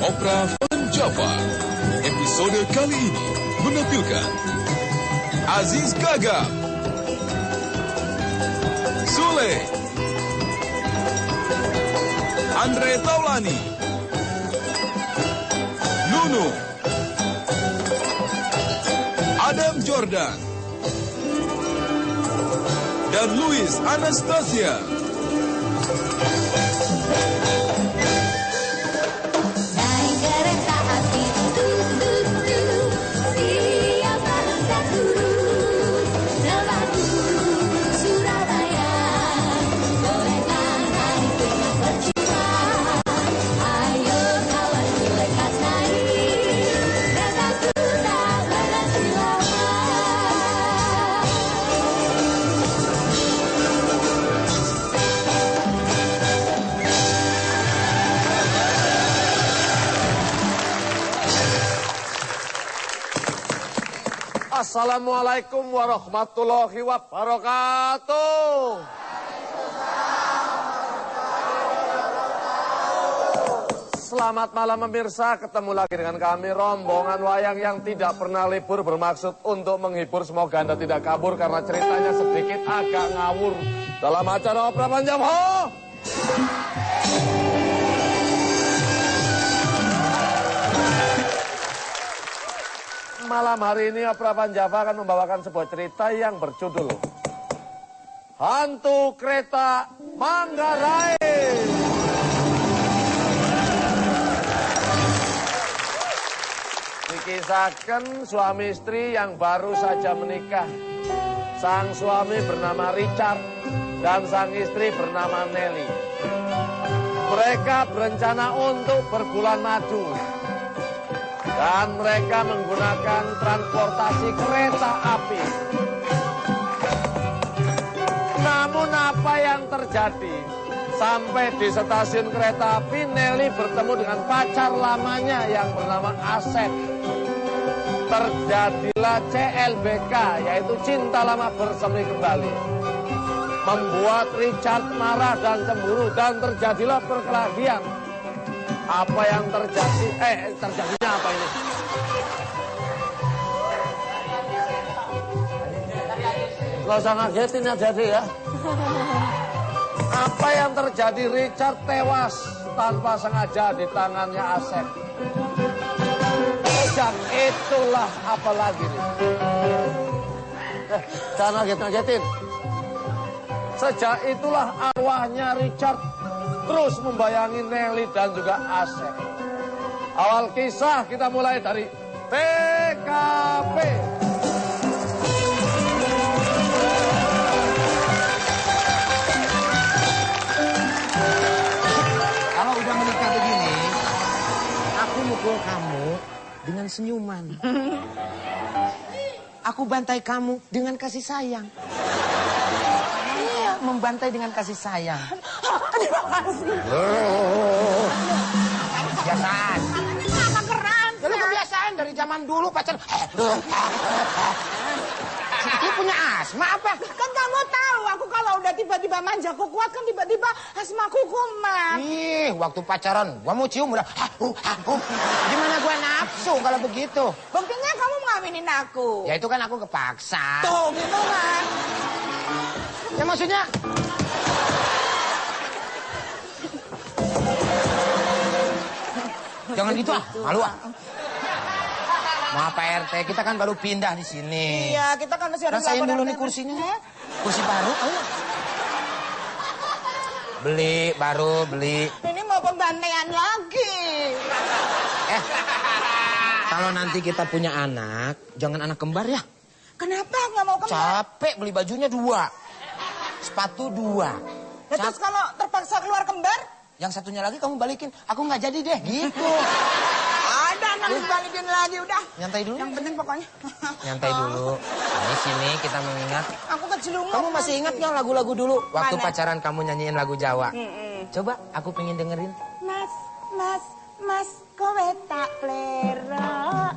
Opera Van Java. Episode kali ini menampilkan Aziz Gagap, Sule, Andre Taulani, Nunu, Adam Jordan, dan Luis Anastasia. Assalamualaikum warahmatullahi wabarakatuh. Selamat malam pemirsa, ketemu lagi dengan kami rombongan wayang yang tidak pernah libur, bermaksud untuk menghibur. Semoga Anda tidak kabur karena ceritanya sedikit agak ngawur dalam acara Opera Van Java. Malam hari ini Opera Van Java akan membawakan sebuah cerita yang berjudul Hantu Kereta Manggarai. Dikisahkan suami istri yang baru saja menikah. Sang suami bernama Richard dan sang istri bernama Nelly. Mereka berencana untuk berbulan madu. Dan mereka menggunakan transportasi kereta api. Namun apa yang terjadi? Sampai di stasiun kereta api, Nelly bertemu dengan pacar lamanya yang bernama Asep. Terjadilah CLBK, yaitu cinta lama bersemi kembali. Membuat Richard marah dan cemburu dan terjadilah perkelahian. Apa yang terjadi? Terjadinya apa ini? Gak usah ngagetin ya jadi ya. Apa yang terjadi? Richard tewas tanpa sengaja di tangannya Asep. Dan itulah apa lagi nih? Jangan ngagetin. Sejak itulah arwahnya Richard terus membayangi Nelly dan juga Asep. Awal kisah kita mulai dari TKP. Kalau udah menikah begini, aku mukul kamu dengan senyuman. Aku bantai kamu dengan kasih sayang. Iya, membantai dengan kasih sayang. Terima kasih. Kebiasaan. Mama keren. Jadi kebiasaan dari zaman dulu pacar. Dia punya asma apa? Kan kamu tahu aku kalau udah tiba-tiba manja kuat kan tiba-tiba asmaku kumat. Ih, waktu pacaran gua mau cium udah. Gimana gua nafsu kalau begitu? Buktinya kamu ngawinin aku. Ya itu kan aku kepaksa. Tuh gitu kan. Ya maksudnya jangan gitu ah, malu ah. Maaf Pak RT, kita kan baru pindah di sini. Iya, kita kan masih ada. Rasain dulu nih kursinya. Kursi baru, ayo. Beli, baru beli. Ini mau pembantaian lagi. Kalau nanti kita punya anak, jangan anak kembar ya. Kenapa nggak mau kembar? Capek beli bajunya 2. Sepatu 2. Nah, terus kalau terpaksa keluar kembar? Yang satunya lagi kamu balikin. Aku nggak jadi deh, gitu. Ada nanti balikin lagi udah. Nyantai dulu. Yang penting pokoknya. Nyantai dulu. Di sini kita mengingat. Aku kejelungan. Kamu masih ingat nggak lagu-lagu dulu? Waktu Mana? pacaran kamu nyanyiin lagu Jawa. Coba, aku pengen dengerin. Mas, kowe tak pleroi.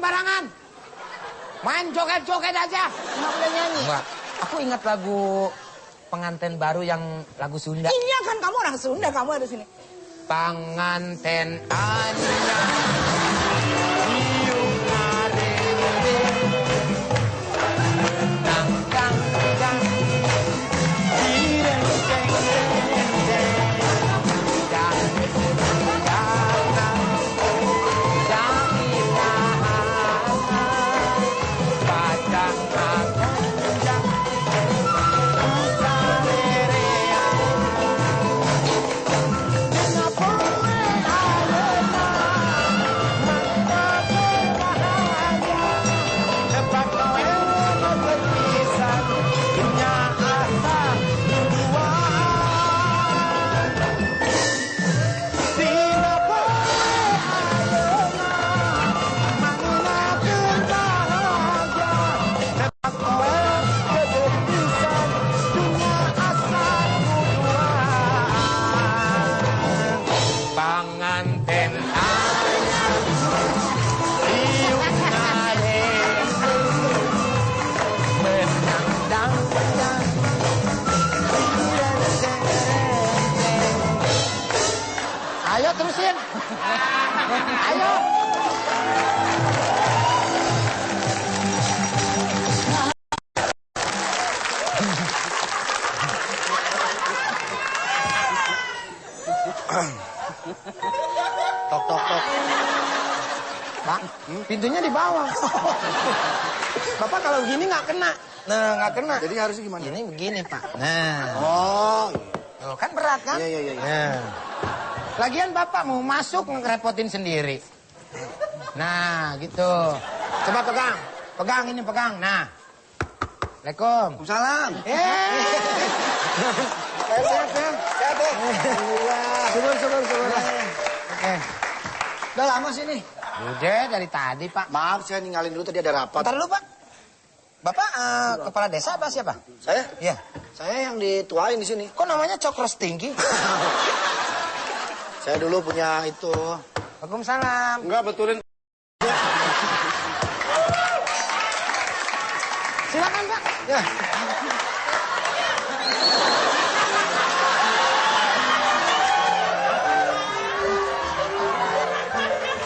sembarangan. Main joget-joget aja. Nggak boleh nyanyi. Enggak. Aku ingat lagu pengantin baru yang lagu Sunda. Iya kan kamu orang Sunda, kamu ada sini. Panganten anyar iung ngarere dang dang dang direng deng deng deng dang dang padang akan panganten anyar iung ngareng menang dang dang direng deng deng. Ayo terusin. Ayo. Tok tok tok. Bang, pintunya di bawah. Bapak kalau begini nggak kena. Nah, nggak kena. Jadi harusnya gimana? Ini begini, Pak. Nah. Oh, Tuh, kan berat kan? iya. Nah. Lagian Bapak mau masuk ngerepotin sendiri. Nah, gitu. Coba pegang. Pegang ini, pegang. Nah. Assalamualaikum. salam. Sehat ya? Sehat deh. Alhamdulillah. Syukur. Oke. Udah lama sih nih. Udah dari tadi, Pak. Maaf, saya ninggalin dulu tadi ada rapat. Bentar dulu, Pak. Bapak kepala desa apa siapa? Saya? Iya. Saya yang dituain di sini. Kok namanya Cokros Tinggi? Saya dulu punya itu. Waalaikumsalam. Enggak, betulin. Silakan, Pak. Ya.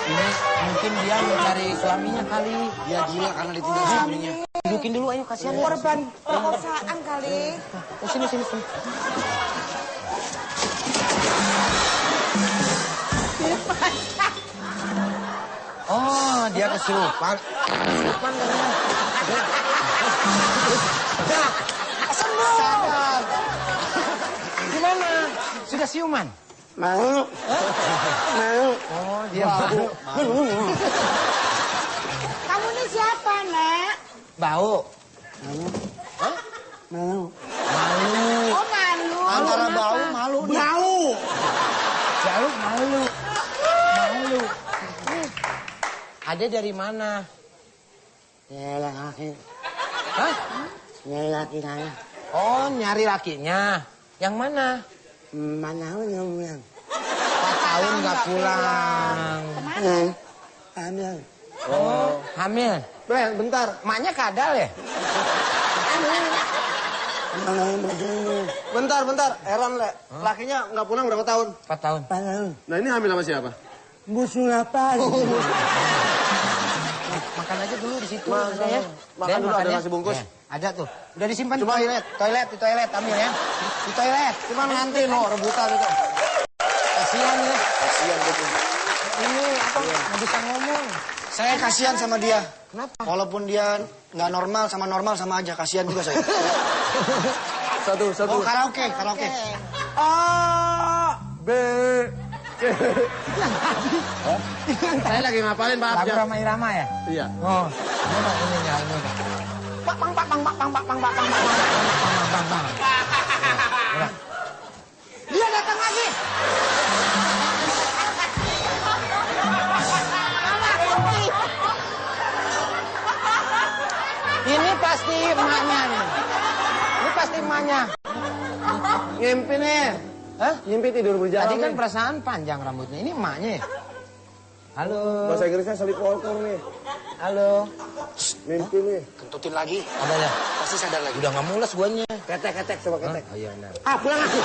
Ini mungkin dia mencari suaminya kali. Dia gila karena ditinggal suaminya. Dudukin dulu ayo kasihan ya. Korban perkosaan kali. Oh, sini. Oh, dia kesurupan. Kesurupan katanya. Nah, sembuh. Sadar. Gimana? Sudah siuman? Mau. Oh, dia bau. Kamu ini siapa, Nak? Bau. Mau. Oh, malu. Antara Kenapa? bau, malu. Bau. Jauh malu. Ada dari mana? Ya, laki. Hah? Ya, laki saya. Oh, nyari lakinya. Yang mana? Mana yang 4 tahun nggak pulang. Ambil. Oh, hamil. Bentar, maknya kadal ya? Bentar. Heran, Le. Lakinya nggak pulang berapa tahun? 4 tahun. Nah, ini hamil sama siapa? Musuh apa? Makan aja dulu di situ. Makan, ada ya. makan Dan dulu, ada makannya. nasi bungkus. Ya, ada tuh. Udah disimpan Coba. di toilet. Di toilet ambil ya. Di toilet. Cuma nanti no, rebutan itu. Kasihan ya. Kasihan gitu. Ini apa? Nggak bisa ngomong. Saya kasihan sama dia. Kenapa? Walaupun dia nggak normal sama aja. Kasihan juga saya. Satu. Oh, karaoke. A, B, C. Saya lagi ngapalin, Pak. Lagu Rama Irama ya? Iya. Oh. Ini ya. Bang. Dia datang lagi. Ini pasti emaknya nih. Ini pasti emaknya. Ngimpi nih. Hah? Ngimpi tidur berjalan. Tadi kan perasaan panjang rambutnya. Ini emaknya ya? Halo. Bahasa Inggrisnya sleepwalker nih. Halo. Mimpi nih. Kentutin lagi. Apanya? Pasti sadar lagi. Udah nggak mules guanya. Ketek, coba ketek. Oh iya benar. Ah, pulang aku.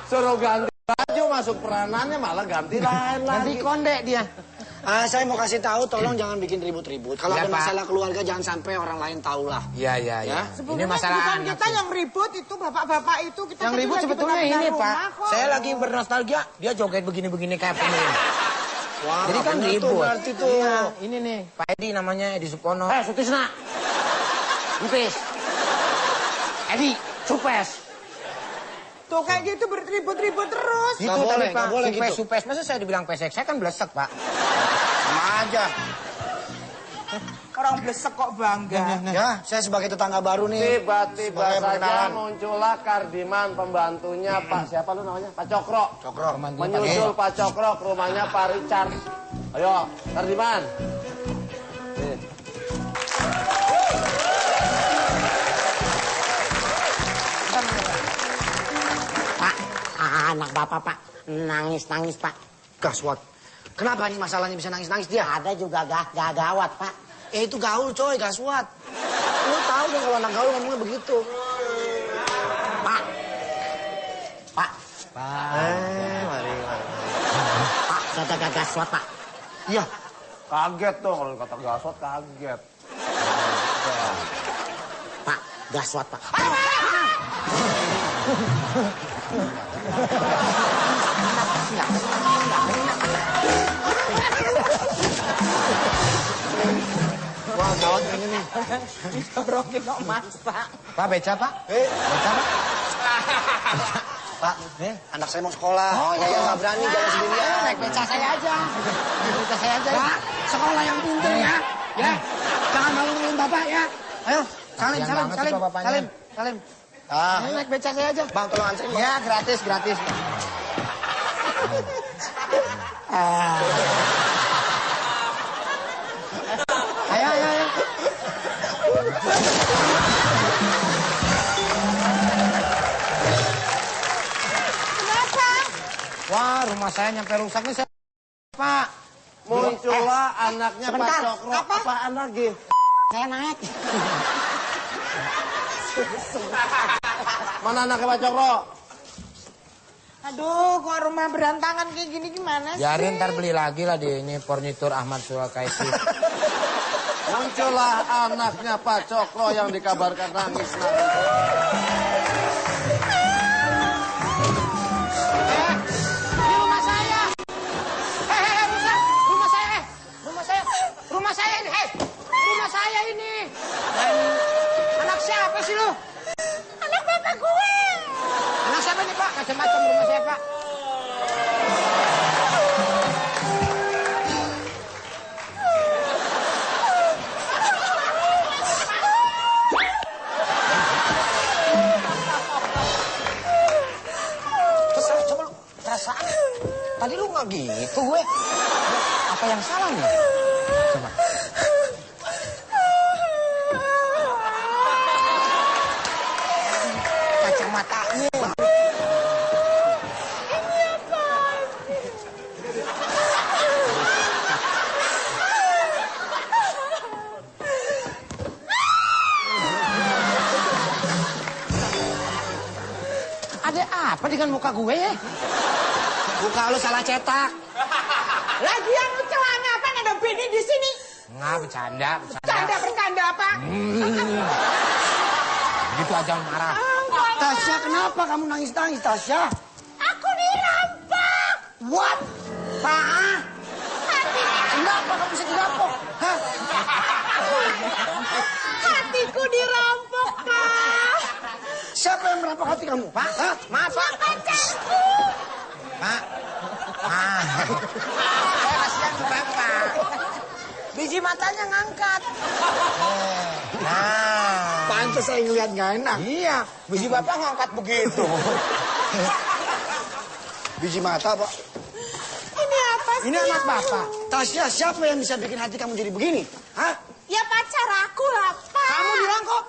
Suruh ganti baju masuk peranannya malah ganti lain Nanti lagi. konde dia. Saya mau kasih tahu, tolong jangan bikin ribut-ribut. Kalau Ya, ada Pak. masalah keluarga jangan sampai orang lain tahu lah. Iya. Ya? Ini Sebenarnya masalah bukan anak kita sih. yang ribut, itu bapak-bapak itu. Kita Yang tadi ribut lagi sebetulnya benar-benar ini, rumah Pak. kok. Saya lagi bernostalgia, dia joget begini-begini kayak pemimpin. Wah, Jadi kan bener tuh ribut. berarti tuh. Iya, ini nih, Pak Edi namanya Edi Supono. Sutisna. Empis. Edi, Supes. Tuh kayak gitu ribut-ribut terus. Nggak boleh, Pak. nggak boleh Supes, gitu. supes. Masa saya dibilang pesek? Saya kan blesek, Pak. Sama aja. Orang blesek kok bangga. Ya, saya sebagai tetangga baru nih. Tiba-tiba Sebagai saja perkenalan. muncullah Kardiman pembantunya Pak siapa lu namanya? Pak Cokro. Cokro. Menyusul Pak Cokro ke rumahnya Pak Richard. Ayo, Kardiman. Nih. Pak, anak bapak, Pak. Nangis-nangis, Pak. Gaswat. Kenapa nih masalahnya bisa nangis-nangis dia? Ada juga gawat, Pak. Itu gaul coy, gaswat. Lu tahu dong kalau anak gaul ngomongnya begitu. Pak. Pak. Mari. Pak, gak gaswat, Pak. Iya. Kaget dong kalau kata gasot kaget. Pak, gaswat, Pak. Wah, gawat ini nih. Rokin kok mas, Pak. Pak, beca, Pak? Beca, Pak? Pak, anak saya mau sekolah. Saya nggak berani jalan sendirian. Naik beca saya aja. Naik beca saya aja. Pak, sekolah yang pintar ya. Ya. Jangan malu-maluin bapak ya. Ayo, salim. banget sih bapak-bapaknya. Salim. Ah, Ayo naik beca saya aja. Bang, tolong anterin. Bang. Ya, gratis. Ayo. Kenapa? Wah, rumah saya nyampe rusak nih, Pak. Muncullah anaknya Pak sebentar. Cokro. Apa? Apaan lagi? Saya naik. Mana anaknya Pak Cokro? Aduh, kok rumah berantakan kayak gini gimana sih? Biarin ntar beli lagi lah di ini furnitur Ahmad Sulakaisi. Muncullah anaknya Pak Cokro yang dikabarkan nangis. Ini rumah saya. Rusak. Rumah saya ini. Rumah saya ini. Anak siapa sih lu? Anak bapak gue. Anak siapa nih, Pak? Macam-macam rumah saya, Pak. Coba lu perasaan. Tadi lu nggak gitu gue. Apa yang salah nih? Coba. Kacamatanya. Ada apa dengan muka gue ya? Muka lu salah cetak. Lagian lu celana apa ada bini di sini? Nggak, bercanda. Bercanda apa? Gitu aja marah. Tasya, kenapa kamu nangis-nangis, Tasya? Aku dirampok. What? Pak? Kenapa kamu bisa dirampok? Hah? Hatiku dirampok, Pak. Siapa yang merampok hati kamu? Pak, Hah? maaf, Pak. Pacarku. Pak. Kasihan tuh Bapak. Biji matanya ngangkat. Nah. Pantes saya ngeliat nggak enak. Iya, biji Bapak ngangkat begitu. Biji mata, Pak. Ini apa sih? Ini anak Bapak. Tasya, siapa yang bisa bikin hati kamu jadi begini? Hah? Ya pacar aku lah, Pak. Kamu dirampok?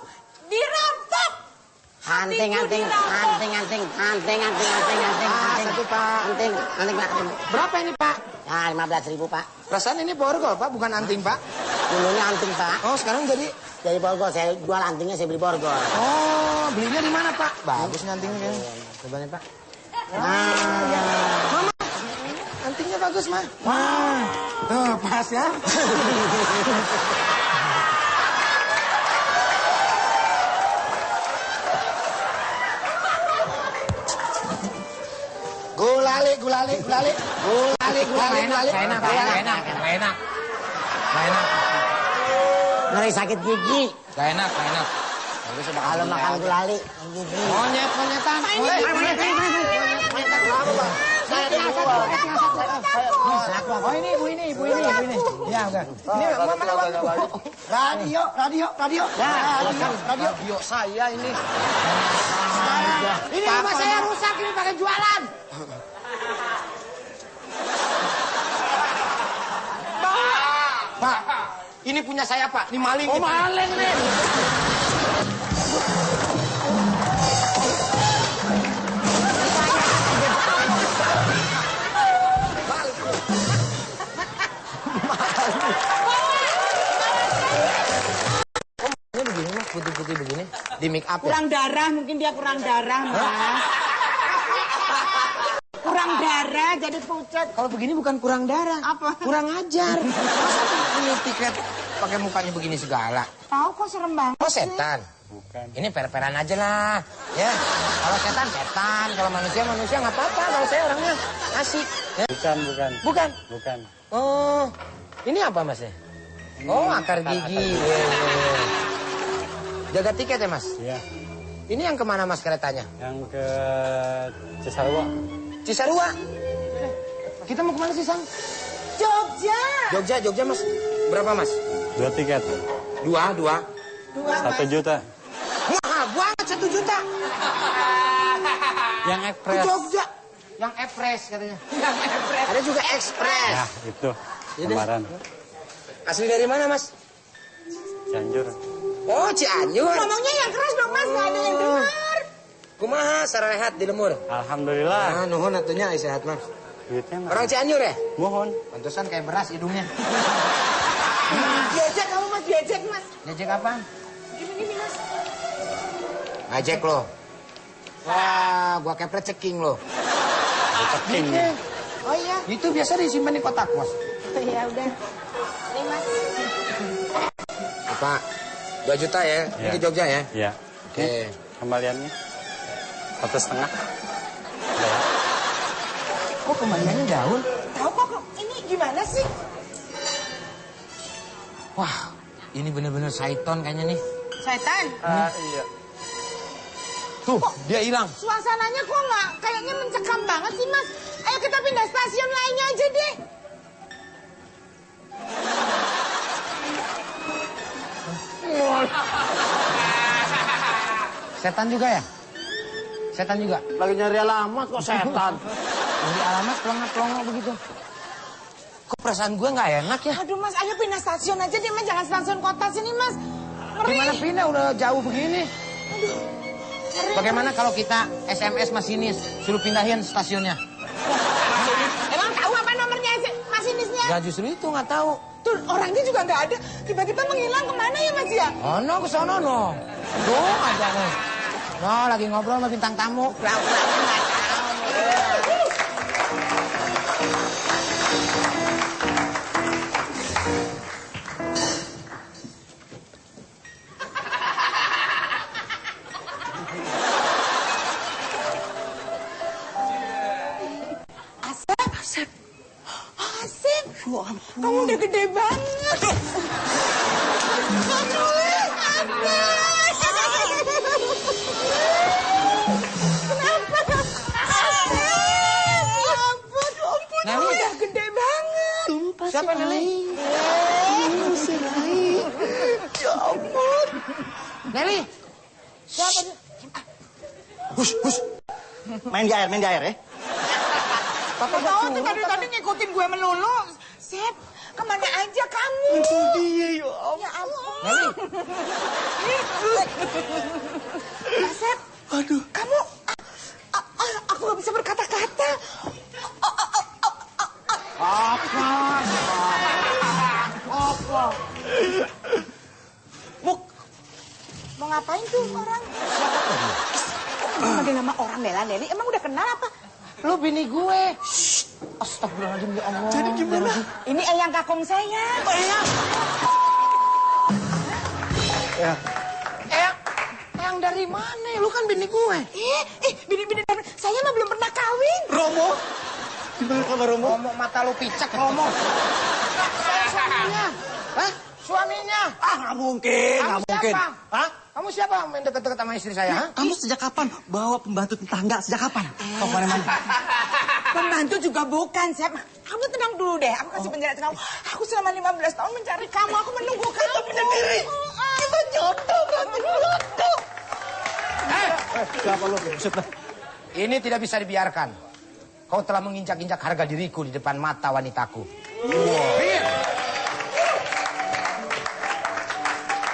Dirampok. Anting. Satu, Pak. Anting, Pak. Nah, 15.000, Pak. Perasaan ini borgol, Pak, bukan anting, Pak. Dulunya anting, Pak. Oh, sekarang jadi... Jadi borgol, saya jual antingnya, saya beli borgol. Oh, belinya di mana, Pak? Bagus nih antingnya kayaknya. Coba nih, Pak. Mama, antingnya bagus, Ma. Wah, tuh pas ya. Gulali. Enak. Ngeri sakit gigi. Gak enak. Kalau makan gulali, gigi. Monyetan. Oh, ini ibu ini. Ya, udah. Ini mana Bang? Radio. Radio saya ini. Ini rumah saya rusak ini pakai jualan. Pak, ini punya saya, Pak. Ini maling. Oh, maling nih. Ini begini, Mas, putih-putih begini. Di make up ya? Kurang darah, mungkin dia kurang darah, Mas. Kurang darah, jadi pucat. Kalau begini bukan kurang darah. Apa? Kurang ajar. Masa punya tiket pakai mukanya begini segala? Tahu kok serem banget. Oh, setan? Bukan. Ini per-peran aja lah. Ya, kalau setan, kalau manusia nggak apa-apa. Kalau saya orangnya asik. Ya? Bukan. Oh, ini apa, Mas ya? Oh, akar gigi. Jaga tiket ya, Mas? Iya. Ini yang kemana, Mas, keretanya? Yang ke Cisarua. Cisarua. Kita mau kemana sih, Sang? Jogja. Jogja, Mas. Berapa, Mas? 2 tiket. Dua. 1 juta. Mahal banget 1 juta. Yang Ke ekspres. Jogja. Yang ekspres katanya. Ada juga ekspres. Ya, itu. Yaudah. Kemarin. Asli dari mana, Mas? Cianjur. Oh, Cianjur. Ngomongnya yang keras dong, Mas. Gak ada yang dengar. Kumaha sarehat di lemur? Alhamdulillah. Nuhun atunya sehat, Mas. Duitnya mana? Orang Cianjur ya? Mohon. Pantesan kayak beras hidungnya. Diajak kamu, Mas. Diajak, Mas. Ngejek apaan? Gini, Mas. Ngajek lo. Wah, gua kepret ceking lo. Ceking. Oh iya. Itu biasa disimpan di kotak, Mas. Ya udah. Ini, Mas. Pak, 2 juta ya? Ini Ya. ke Jogja ya? Iya. Oke. Kembaliannya 1,5. Kok kembaliannya daun? Tahu kok ini gimana sih? Wah, ini bener-bener Saiton kayaknya nih. Setan. Iya. Tuh, dia hilang. Suasananya kok nggak kayaknya mencekam banget sih, Mas. Ayo kita pindah stasiun lainnya aja deh. Setan juga ya? Setan juga? Lagi nyari alamat kok setan. Dari alamat pelongo-pelongo begitu. Kok perasaan gue nggak enak ya? Aduh, Mas, ayo pindah stasiun aja deh, Mas. Jangan stasiun kota sini, Mas. Ngeri. Gimana pindah udah jauh begini? Bagaimana kalau kita SMS masinis, suruh pindahin stasiunnya? Emang tahu apa nomornya masinisnya? Ya justru itu nggak tahu. Tuh, orangnya juga nggak ada. Tiba-tiba menghilang kemana ya, Mas ya? Oh no, ke sono no. Tuh ada nih. No, lagi ngobrol sama bintang tamu. Pura-puranya nggak tahu. Asep. Asep. Kamu udah gede banget. Aduh, kenapa? Ampun. Nani. Udah gede banget. Siapa Nelly? Ya ampun. Nelly. Siapa? Hus. Main di air ya. Papa tahu tuh tadi ngikutin gue melulu. Sep, kemana aja kamu? Itu dia, ya ampun. Ya ampun. Nelly. Sep, Aduh. kamu... aku gak bisa berkata-kata. Mau ngapain tuh orang? Siapa tuh? Kok manggil nama orang Nela-Neli? Emang udah kenal apa? Lu bini gue. Astagfirullahaladzim ya Allah. Jadi gimana? Ini eyang kakung saya. Oh, eyang. Eyang dari mana? Lu kan bini gue. Bini-bini saya mah belum pernah kawin. Romo? Gimana kabar Romo? Romo mata lu picak, Romo. Saya suaminya. Hah? Suaminya. Ah, nggak mungkin, nggak mungkin. Siapa? Hah? Kamu siapa main deket-deket sama istri saya? Hah? Kamu sejak kapan bawa pembantu tetangga? Sejak kapan? Kau kemana-mana? Pembantu juga bukan, Sep. Kamu tenang dulu deh. Aku kasih penjelasan kamu. Aku selama 15 tahun mencari kamu. Aku menunggu kamu. Kita punya diri. Kita jodoh, berarti jodoh. Siapa lu? Maksudnya? Ini tidak bisa dibiarkan. Kau telah menginjak-injak harga diriku di depan mata wanitaku. Wow.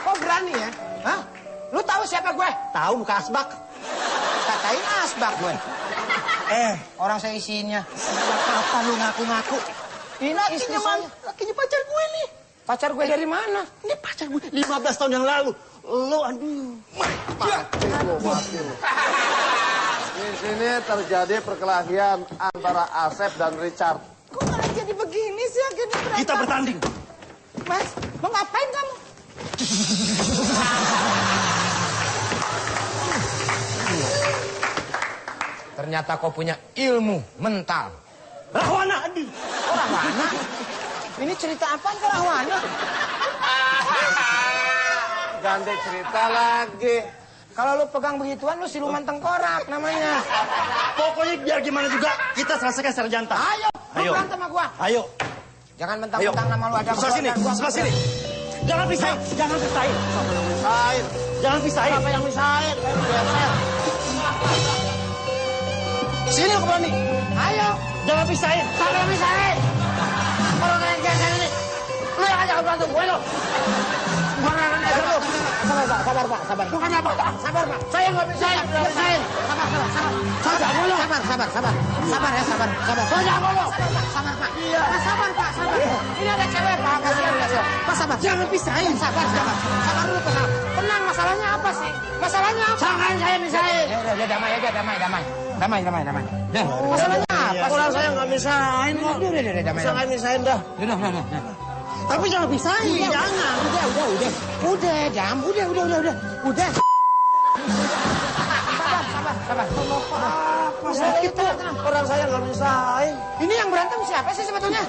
Kau berani ya? Hah? Lu tahu siapa gue? Tahu muka asbak. Katain asbak gue. Orang saya isinya. Sejak kapan lu ngaku-ngaku? Ini istri saya. Lakinya pacar gue nih. Pacar gue dari mana? Ini pacar gue 15 tahun yang lalu. Lo aduh. Mati lu. Di sini terjadi perkelahian antara Asep dan Richard. Kok malah jadi begini sih? Akhirnya berantem. Kita bertanding. Mas, mau ngapain kamu? Ternyata kau punya ilmu mental. Rahwana, aduh. Oh, Rahwana? Ini cerita apa ke Rahwana? Ganti cerita lagi. Kalau lu pegang begituan, lu siluman tengkorak namanya. Pokoknya biar gimana juga, kita selesaikan secara jantan. Ayo, Ayo. berantem sama gua. Ayo. Jangan mentang-mentang nama lu ada Sebelah sini, sebelah sini. Jangan pisahin, jangan pisahin. Misahin. Jangan pisahin. Siapa yang misahin? Sini lu berani. Ayo, Jangan pisahin. siapa yang misahin? Kalau kalian jangan ini, lu yang ajak berantem gue lu. Gua nggak akan ajak lu. Sabar Pak, sabar. Bukan apa, sabar Pak. Saya nggak misahin, nggak misahin. Sabar dulu. Sabar ya, sabar. Sabar dulu. Sabar Pak. Iya. Sabar Pak, sabar. Ini ada cewek Pak, kasihan ya. Pak sabar. Jangan pisahin. Sabar dulu Pak. Tenang, masalahnya apa sih? Masalahnya apa? Jangan saya misahin. Ya udah, damai aja, damai. Dah. Masalahnya apa? Orang saya nggak misahin kok. Udah, damai. Saya nggak misahin dah. Udah. Tapi jangan pisahin, jangan. Udah, jam. Udah. Sabar. Sakit tuh. Orang saya nggak misahin. Ini yang berantem siapa sih sebetulnya?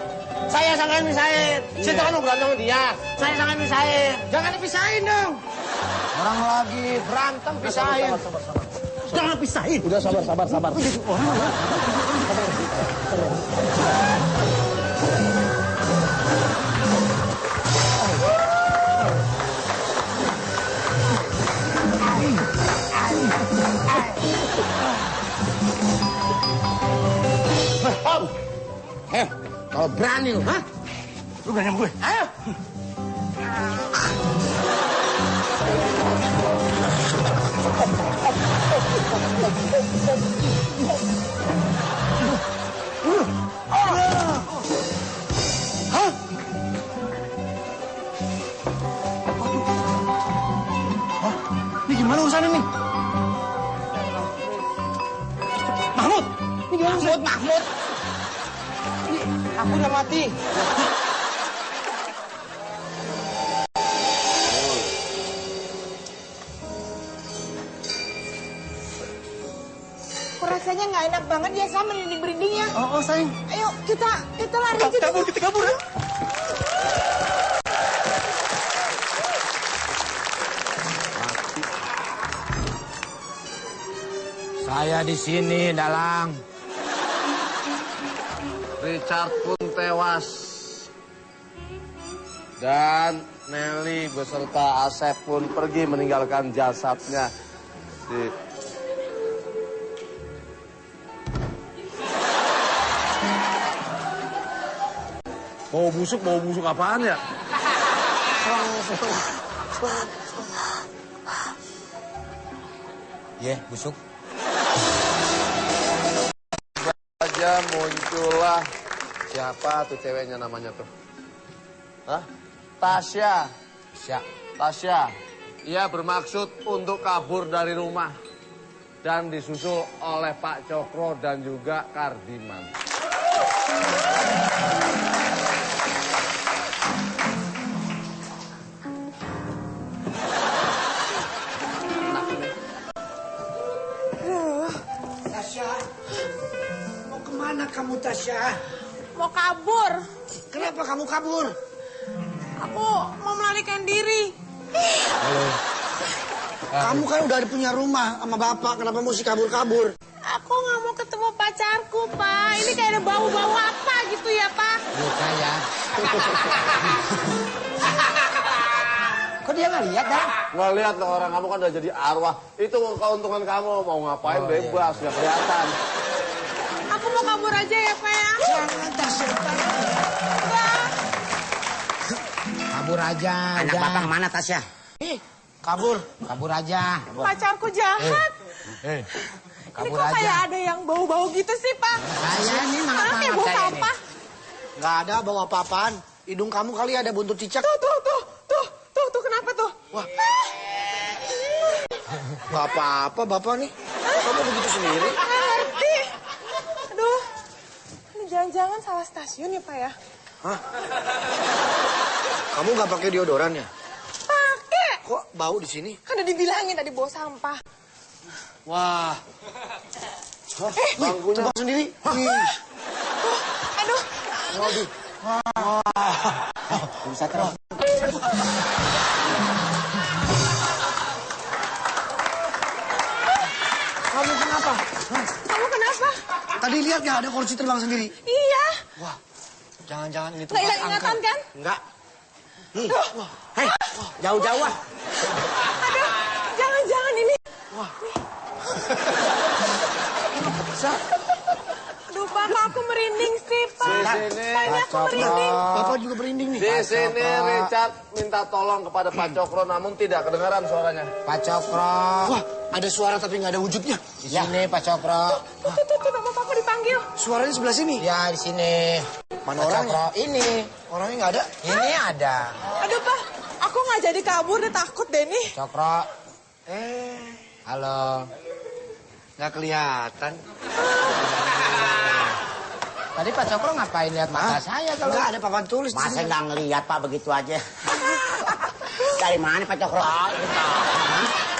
Saya sangat misahin. Situ kan berantem sama dia. Saya sangat misahin. Jangan dipisahin dong. Orang lagi berantem pisahin. Jangan pisahin. Udah sabar. Kalau berani lu, hah? Lu berani sama gue? Ayo. Ini gimana urusan ini? Mahmud! Ini gimana urusan? Mahmud. Aku udah mati. Kok rasanya nggak enak banget ya sama merinding-merindingnya. Oh, sayang. Ayo, kita lari aja. Kita kabur ya. Saya di sini, Dalang. Richard pun tewas. Dan Nelly beserta Asep pun pergi meninggalkan jasadnya. Bau busuk apaan ya? Busuk. Aja muncullah siapa tuh ceweknya namanya tuh? Hah? Tasya. Siap. Tasya. Ia bermaksud untuk kabur dari rumah dan disusul oleh Pak Cokro dan juga Kardiman. Tasya, mau kemana kamu Tasya? Mau kabur. Kenapa kamu kabur? Aku mau melarikan diri. Kamu kan udah punya rumah sama bapak, kenapa mesti kabur-kabur? Aku nggak mau ketemu pacarku, Pak. Ini kayak ada bau-bau apa gitu ya, Pak? Luka ya. Kok dia nggak lihat dah? Nggak lihat loh orang, kamu kan udah jadi arwah. Itu keuntungan kamu, mau ngapain bebas, nggak kelihatan. Aku mau kabur aja ya, Pak ya? Jangan Tasya, Kabur aja. Anak udah. bapak kemana Tasya? kabur. Kabur aja. Pacarku jahat. Ini Kabur kok aja. kayak ada yang bau-bau gitu sih, Pak? Saya ini Mana kayak mangat-mangat bau saya ini. sampah? Nggak ada bawa apa-apaan. Hidung kamu kali ada buntut cicak. Kenapa tuh? Wah. Nggak apa-apa bapak nih. Kamu begitu sendiri. Nggak ngerti. Aduh, ini jangan-jangan salah stasiun ya, Pak ya? Hah? Kamu nggak pakai deodoran ya? Pakai. Kok bau di sini? Kan udah dibilangin tadi bawa sampah. Wah. Bangkunya tebak sendiri. Aduh. Waduh. Bisa terus. Kamu kenapa? Kamu kenapa? Tadi lihat nggak ada kursi terbang sendiri? Iya. Wah. Jangan-jangan ini Nggak tempat hilang ingatan kan? Enggak. Hei, jauh-jauh ah. Aduh, jangan-jangan ini. Aduh, Pak, kok aku merinding sih, Pak. Di sini, Tanya aku merinding. Bapak juga merinding nih. di sini Richard minta tolong kepada Pak Cokro, namun tidak kedengaran suaranya. Pak Cokro. Wah, ada suara tapi nggak ada wujudnya. Di sini Pak Cokro. Tuh, nama Papa dipanggil. Suaranya sebelah sini. Ya di sini. Mana Pak orangnya? Cokro. Ini. Orangnya nggak ada. Ini ada. Aduh, Pak, aku nggak jadi kabur deh, takut deh nih. Cokro. Eh, Halo. nggak kelihatan. Tadi Pak Cokro ngapain lihat mata saya kalau? Nggak ada papan tulis. di Masa sini. nggak ngelihat Pak begitu aja? Dari mana Pak Cokro?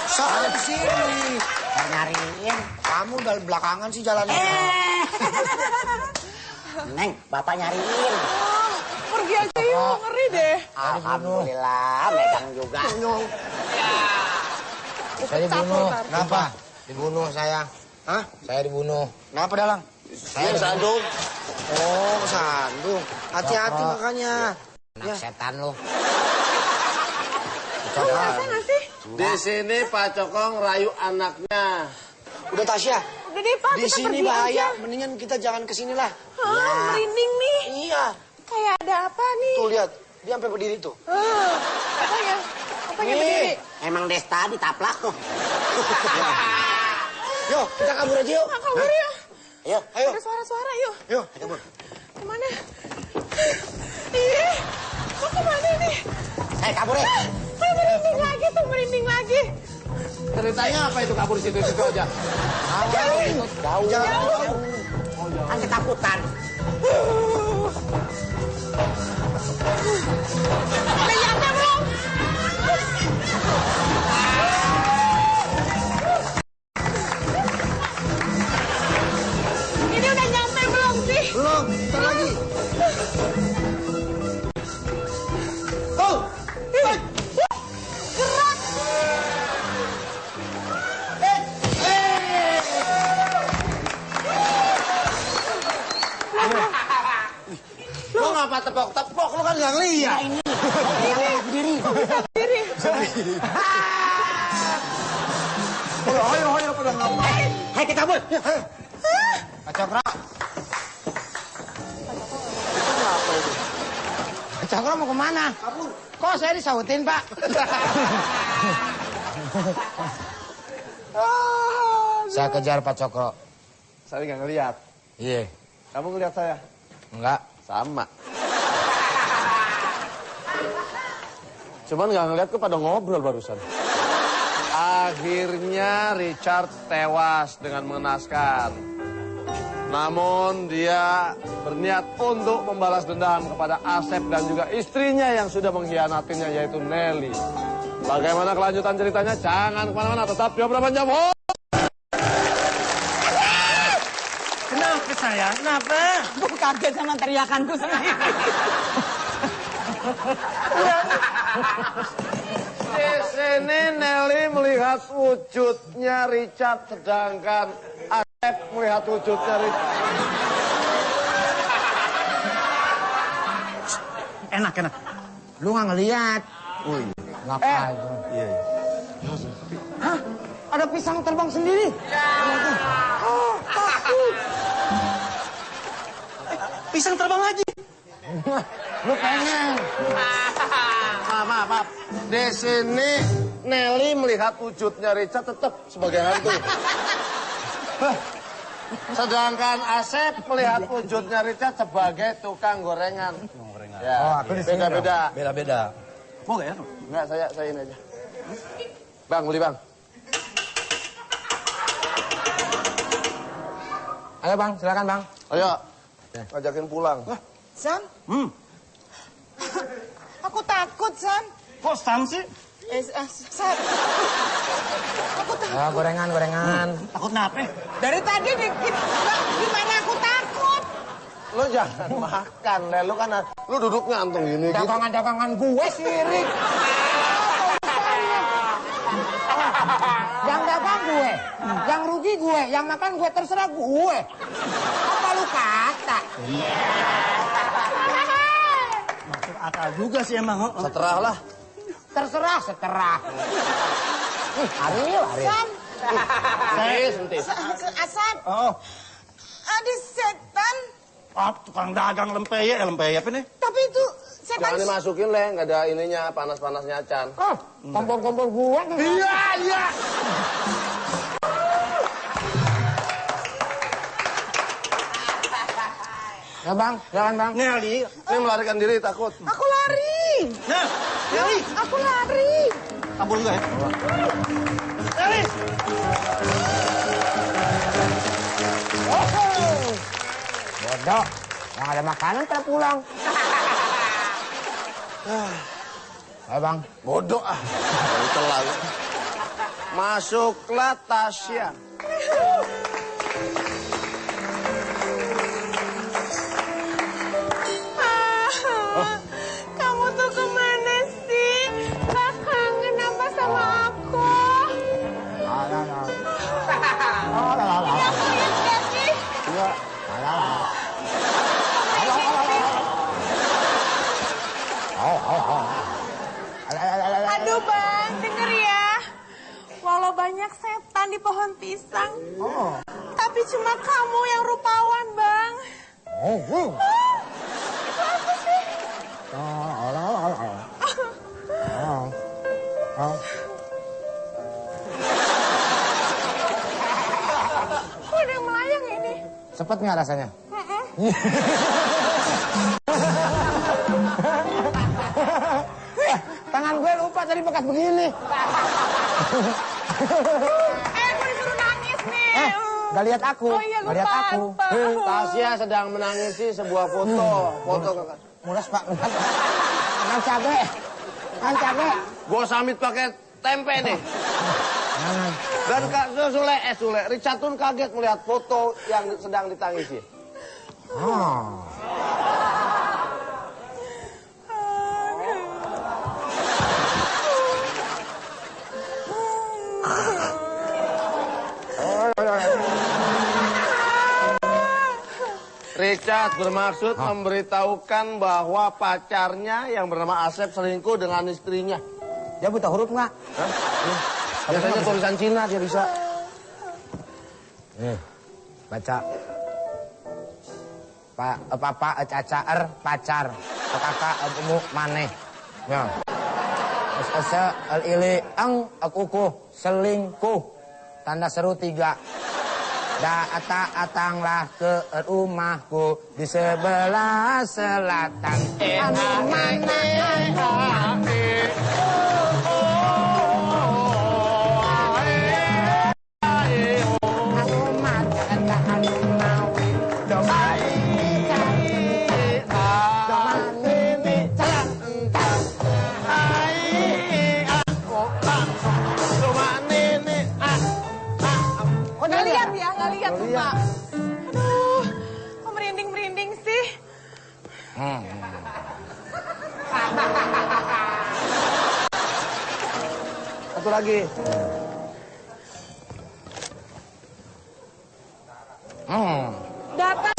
Saya di sini. Saya nyariin. Kamu dari belakangan sih jalannya. Neng, bapak nyariin. Oh, pergi aja yuk, ngeri deh. Alhamdulillah, megang juga. Saya dibunuh. Ntar. Kenapa? Dibunuh saya. Hah? Saya dibunuh. Kenapa Dalang? Saya dibunuh. Oh, kesandung. Hati-hati Cokro. makanya. Anak setan lu. Kamu rasa nggak sih? Di sini Pak Cokro ngerayu anaknya. Udah Tasya, Udah deh, Pak, di kita sini pergi bahaya. aja. Mendingan kita jangan kesini lah. Hah, merinding nih. Iya. Kayak ada apa nih? Tuh lihat, dia sampai berdiri tuh. Apanya? Apanya Nih. berdiri? Emang Desta ditaplak tuh. Yuk, kita kabur aja yuk. Ah, kabur ya. Ayo. Ayo, Ada suara-suara, yuk. yuk. Kemana? Ih, mau kemana nih? Hei, kabur ya. Merinding lagi tuh, merinding lagi. Ceritanya apa itu kabur situ-situ aja? Jauh. Kan ketakutan. Udah nyampe belum? Ini udah nyampe belum sih? Belum, ntar lagi. Oh, Gerak. Lu ngapa tepok-tepok? Lu kan nggak ngeliat. Diri. Ayo, pada ngapain? Hei, kita kabur. Pak Cokro. Pak Cokro mau kemana? Kok saya disautin, Pak? Saya kejar Pak Cokro. Saya nggak ngeliat. Iya. Kamu ngeliat saya? Enggak. Sama. Cuman nggak ngeliat, kok pada ngobrol barusan. Akhirnya Richard tewas dengan mengenaskan. Namun dia berniat untuk membalas dendam kepada Asep dan juga istrinya yang sudah mengkhianatinya, yaitu Nelly. Bagaimana kelanjutan ceritanya? Jangan kemana-mana, tetap di Obrolan Jam. Kenapa saya? Kenapa? Aku kaget sama teriakanku sendiri. Di sini Nelly melihat wujudnya Richard, sedangkan Asep melihat wujudnya Richard. Enak. Lu nggak ngeliat. Ngapain? Iya. Hah? Ada pisang terbang sendiri? Oh, takut. Pisang terbang lagi. Lu pengen. Maaf. Di sini Nelly melihat wujudnya Richard tetap sebagai hantu. Sedangkan Asep melihat wujudnya Richard sebagai tukang gorengan. Ya, aku di sini beda-beda. Beda-beda. Mau gak ya? Enggak, saya ini aja. Bang, beli bang. Ayo bang, silakan bang. Ayo, ngajakin pulang. Sam? Aku takut, Sam. Kok Sam sih? Sam. Aku takut. Ya, gorengan. Takut nape? Dari tadi gimana aku takut? Lu jangan makan, Le. Lu duduk ngantung gini. Dagangan-dagangan gue sirik. Yang dagang gue, yang rugi gue, yang makan gue, terserah gue. Apa lu kata? Masuk akal juga sih emang. Seterah lah. Terserah. Ariel. Sam. Sentis. Asap. Oh. Ada setan. Tukang dagang lempeyek apa nih? Tapi itu setan. Jangan dimasukin, Le. Nggak ada ininya, panas-panasnya Chan. Kompor-kompor gue. Iya. Ya bang, jalan bang. Nelly. Ini melarikan diri, takut. Aku lari. Nah, Nelly. Aku lari. Kabur enggak ya? Nelly. Bodoh, yang ada makanan tak pulang. Ayo bang. Bodoh ah. Baru telat. Masuklah Tasya. Kamu tuh kemana sih? Gak kangen apa sama aku? Aku lihat gak sih? Aduh bang, denger ya. Walau banyak setan di pohon pisang, tapi cuma kamu yang rupawan bang. Itu apa sih? Kok ada yang melayang ini? Cepet nggak rasanya? Tangan gue lupa tadi bekas begini. Gue disuruh nangis nih. Gak lihat aku. Oh iya, Gak lihat aku. Tasya sedang menangisi sebuah foto. Mulas pak. Makan cabe. Gua samit pakai tempe nih. Dan Kak Sule, Richard pun kaget melihat foto yang sedang ditangisi. Richard bermaksud memberitahukan bahwa pacarnya yang bernama Asep selingkuh dengan istrinya. Dia buta huruf nggak? Biasanya tulisan Cina dia bisa. Nih, baca. Papa cacar pacar. Kakak mu maneh. Ya. Asa ili ang akuku selingkuh. Tanda seru 3. Atanglah ke rumahku di sebelah selatan. lihat ya, nggak lihat sumpah. Aduh, kok merinding-merinding sih? Satu lagi. Dapat.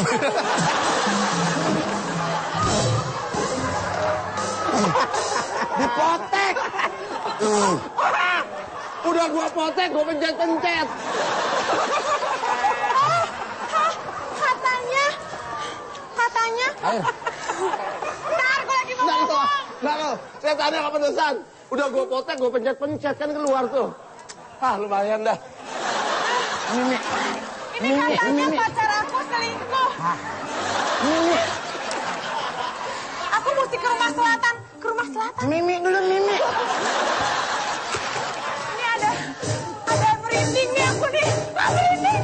Dipotek. Udah gua potek, gua pencet-pencet. Katanya. Ayo. Ntar, gue lagi mau ngomong. Nggak lo, setannya kepedesan. Udah gua potek, gua pencet-pencet kan keluar tuh. Ah, lumayan dah. Ini katanya pacar aku selingkuh. Aku mesti ke rumah selatan. Ke rumah selatan? Mimi dulu, Mimi. Ini ada merinding nih aku nih. Merinding.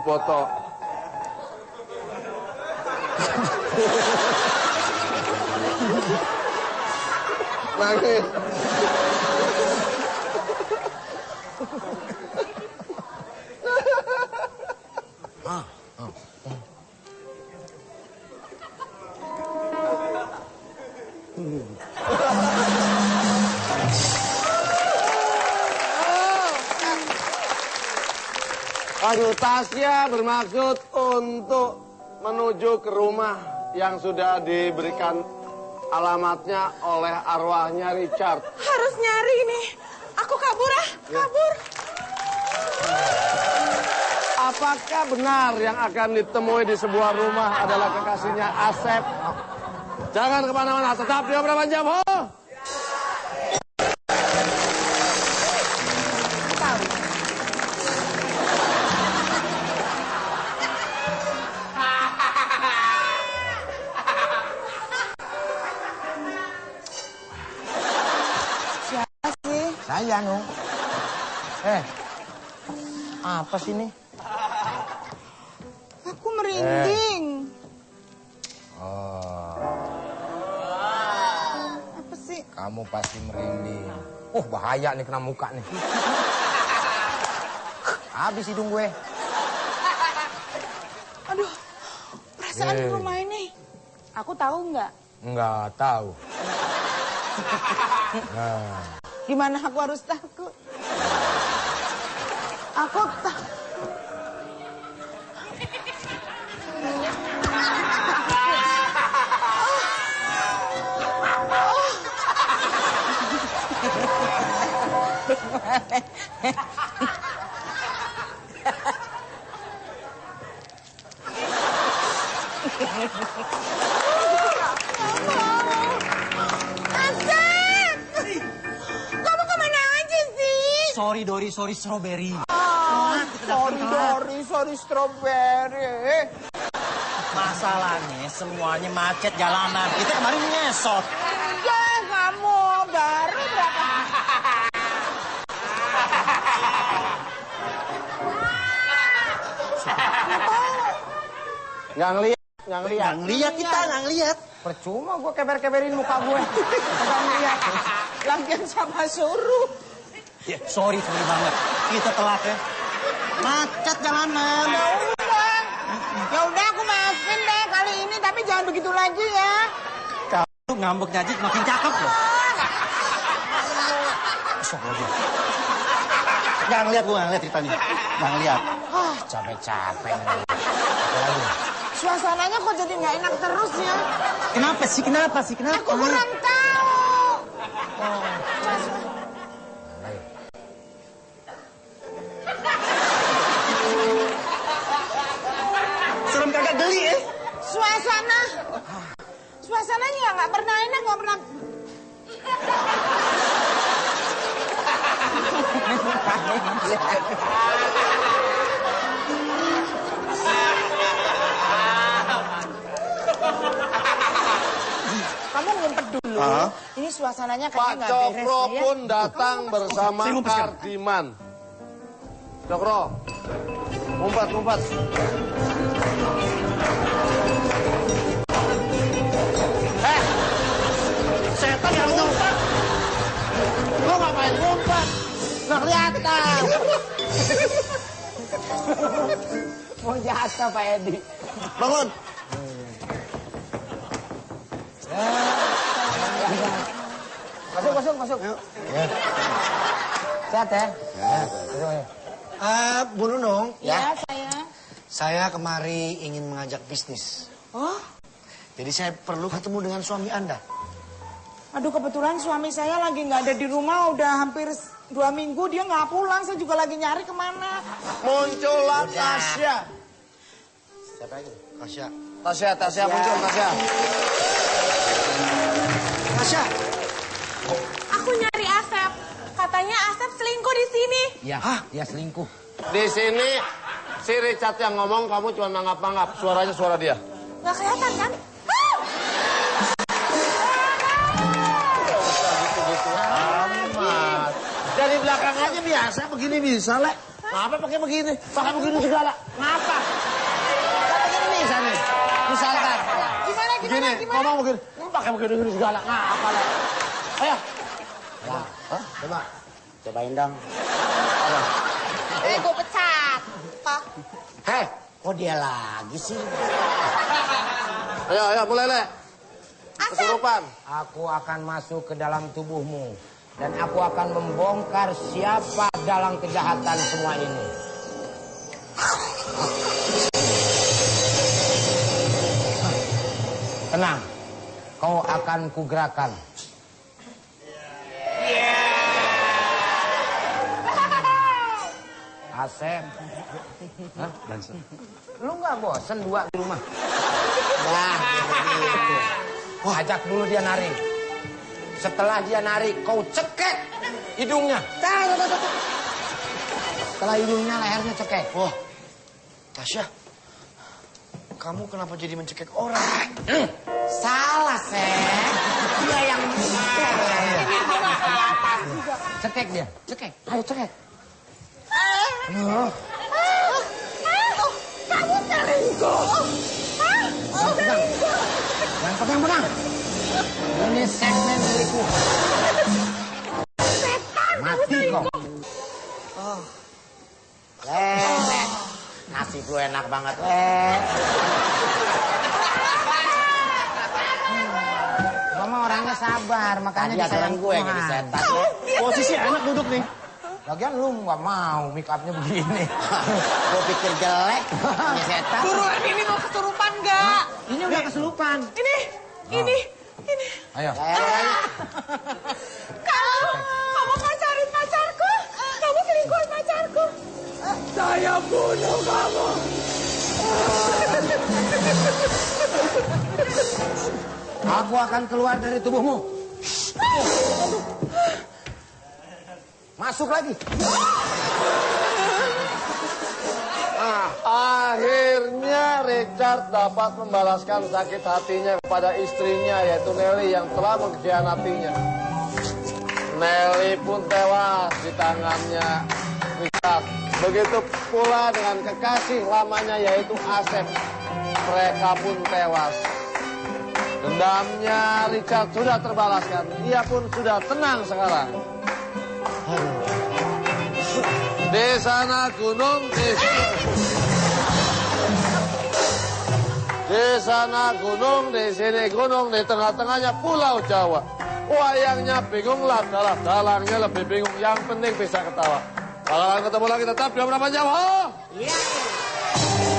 Foto. Nangis. Aduh, Tasya bermaksud untuk menuju ke rumah yang sudah diberikan alamatnya oleh arwahnya Richard. Harus nyari nih. Aku kabur ah, kabur. Apakah benar yang akan ditemui di sebuah rumah adalah kekasihnya Asep? Jangan kemana-mana, tetap di Obrolan Jam Ho. Saya, Nu. Apa sih ini? Aku merinding. Apa sih? Kamu pasti merinding. Bahaya nih kena muka nih. Habis hidung gue. Aduh, perasaan di rumah ini. Aku tahu nggak? Nggak tahu. Gimana aku harus takut? Aku takut. Sorry Dori, sorry strawberry. Sorry strawberry. Masalahnya semuanya macet jalanan. Kita kemarin ngesot. Ya kamu baru berapa? Nggak ngeliat. Nggak ngeliat kita, nggak ngeliat. Percuma gue keber-keberin muka gue. Nggak ngeliat. Lagian siapa suruh? Ya, sorry banget. Kita telat ya. Macet jalanan. Ya udah aku maafin deh kali ini, tapi jangan begitu lagi ya. Kamu ngambek nyaji makin cakep loh. Sok lagi. Jangan ngeliat, gue nggak ngeliat ceritanya. Jangan ngeliat. Capek-capek. Suasananya kok jadi nggak enak terus ya? Kenapa sih? Kenapa? Aku kurang tahu. Serem kagak geli ya? Suasananya nggak pernah enak, nggak pernah. Kamu ngumpet dulu. Ini suasananya Pak kayaknya nggak beres Cokro ya. pun datang bersama Saya ngumpet sekarang. Kardiman. Cokro, ngumpet. Setan yang ngumpet. Lo ngapain ngumpet? Nggak kelihatan. Mau jatuh Pak Edi. Bangun. Masuk. Sehat ya? Bu Nunung, Ya, saya. saya kemari ingin mengajak bisnis. Oh, Jadi saya perlu ketemu dengan suami Anda. aduh kebetulan suami saya lagi nggak ada di rumah udah hampir 2 minggu dia nggak pulang. Saya juga lagi nyari kemana. Muncullah Tasya. Siapa itu? Tasya. Tasya muncul Tasya. Tasya. Aku nyari Asep. Katanya Asep selingkuh di sini. Ya, dia selingkuh. Di sini si Richard yang ngomong, kamu cuma manggap-manggap. Suaranya suara dia. Nggak kelihatan kan? Dari belakang aja biasa, begini bisa, Le. Ngapa pakai begini? Pakai begini segala. Ngapa? Kan begini bisa nih. Misalkan. Gini, ngomong begini. Lu pakai begini segala. Ngapa, Le? Ayo. Coba. Cobain dong. Gue pecat. Pak. Hei, kok dia lagi sih? Ayo, mulai, Le. Kesurupan. Aku akan masuk ke dalam tubuhmu. Dan aku akan membongkar siapa dalang kejahatan semua ini. Tenang, kau akan kugerakan. Asep. Hah? Lu nggak bosen 2 di rumah? Nah, gitu. Wah, ajak dulu dia nari. Setelah dia nari, kau cekek hidungnya. Setelah hidungnya, lehernya cekek. Wah, Tasya. Kamu kenapa jadi mencekek orang? Salah, Sep. Dia yang cekek dia, cekek. Ayo cekek. Kamu selingkuh. Pegang. Ini segmen selingkuh. Mati kau. Nasib lu enak banget, Mama orangnya sabar, makanya disayang gue jadi setan. Posisi enak duduk nih. Lagian lu nggak mau make upnya begini. Gue pikir jelek. Ini setan. Buruan ini mau kesurupan nggak? Ini udah kesurupan. Ini. Ayo. Kamu pacarin pacarku. Kamu selingkuhin pacarku. Saya bunuh kamu. Aku akan keluar dari tubuhmu. Masuk lagi. Akhirnya Richard dapat membalaskan sakit hatinya kepada istrinya, yaitu Nelly yang telah mengkhianatinya. Nelly pun tewas di tangannya Richard. Begitu pula dengan kekasih lamanya, yaitu Asep. Mereka pun tewas. Dan Dendamnya Richard sudah terbalaskan. Ia pun sudah tenang sekarang. Di sana gunung, di sana gunung, di sini gunung, di tengah-tengahnya Pulau Jawa. Wayangnya bingung lah, dalangnya lebih bingung. Yang penting bisa ketawa. Bakalan ketemu lagi tetap di Obrolan Jawa. Iya.